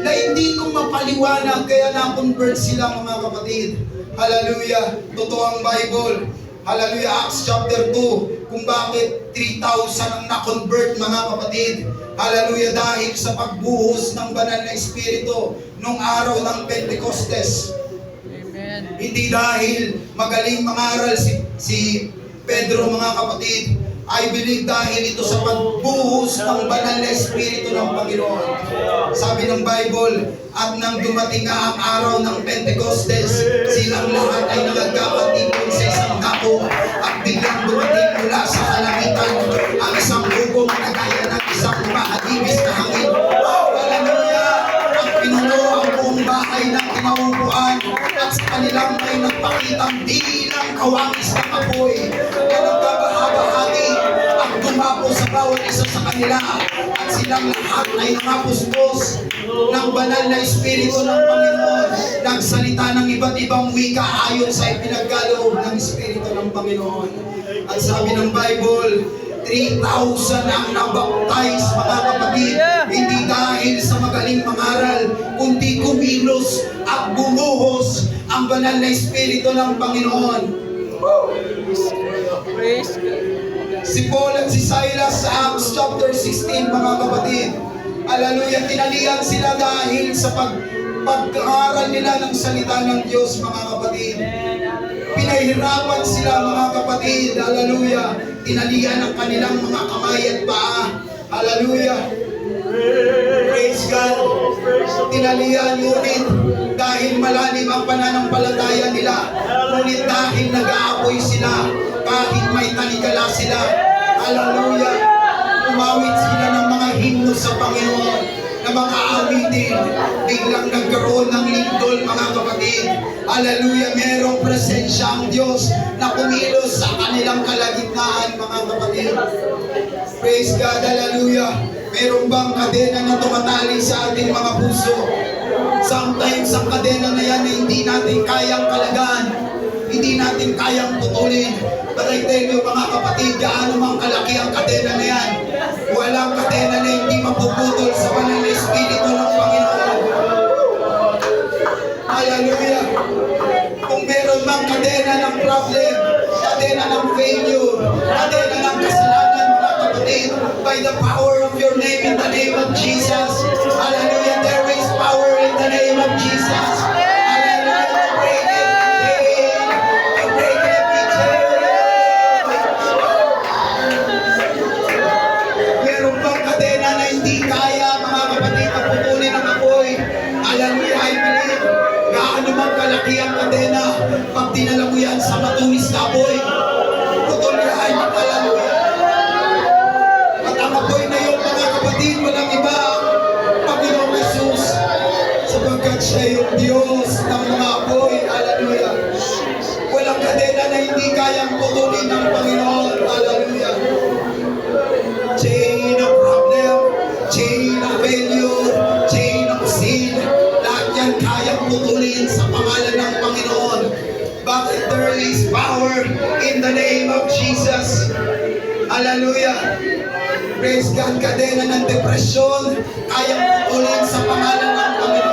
Na hindi ko mapaliwanag kaya na-convert sila mga kapatid. Hallelujah. Totoo ang Bible. Hallelujah. Acts chapter 2. Kung bakit 3,000 ang na-convert mga kapatid. Hallelujah. Dahil sa pagbuhos ng banal na Espiritu nung araw ng Pentecostes. Amen. Hindi dahil magaling mangaral si Pedro mga kapatid. I believe dahil ito sa pagbuhos ng banal na Espiritu ng Panginoon. Sabi ng Bible, at nang dumating nga ang araw ng Pentecostes, silang lahat ay nagkakatipon sa isang dako at biglang dumating mula sa kalangitan ang isang hugong na gaya ng isang mahagibis na hangin. Hallelujah! At pinuno ang buong bahay ng kinaupuan at sa kanilang may nagpakitang bilang kawangis ng apoy na nagkabahagi at dumapo sa bawat isa sa kanila at silang lahat ay nangapuspos ng banal na Espiritu ng Panginoon, nagsalita ng iba't ibang wika ayon sa ipinagkaloob ng Espiritu ng Panginoon. At sabi ng Bible, 3,000 ang nabaptize mga kapatid, hindi dahil sa magaling mangaral, kundi kumilos at bumuhos ang banal na Espiritu ng Panginoon. Praise God. Si Paul at si Silas sa Acts chapter 16 mga kapatid. Hallelujah, tinalian sila dahil sa pag-aaral nila ng salita ng Diyos mga kapatid. Pinahirapan sila mga kapatid. Hallelujah. Tinalian ang kanilang mga kamay at paa. Hallelujah. Praise God. Tinalian ngunit dahil malalim ang pananampalataya nila. Ngunit dahil nag-aapoy sila kahit may tanikala sila. Hallelujah. Umawit sila ng mga himno sa Panginoon na mga awitin. Biglang nagkaroon ng lindol mga kapatid. Hallelujah. Merong presensya ang Diyos na kumilos sa kanilang kalagitnaan mga kapatid. Praise God. Hallelujah. Meron bang kadena na tumatali sa ating mga puso? Sometimes ang kadena na yan ay hindi natin kayang kalagaan. Hindi natin kayang putulin. But I tell you mga kapatid, gaano mang kalaki ang kadena na yan. Walang kadena na hindi mapuputol sa banal na Espiritu ng Panginoon. Hallelujah. Kung meron mang kadena ng problem, kadena ng failure, kadena ng kasalanan mga kapatid, by the power of your name in the name of Jesus. Hallelujah. There is power in the name of Jesus. Kalaki ang kadena, pag dinala mo yan sa matulis na apoy, putol yan, hallelujah. At ang apoy na yun, mga kapatid, walang iba, Panginoong Jesus, sapagkat siya yung Diyos ng mga apoy, hallelujah. Walang kadena na hindi kayang putulin ng Panginoon, hallelujah. Chain of problem, chain of failure, chain of sin, lahat yan kayang putulin sa pangalan ng Panginoon. Bakit? There is power in the name of Jesus. Hallelujah. Praise God. Kadena ng depresyon kayang putulin sa pangalan ng Panginoon.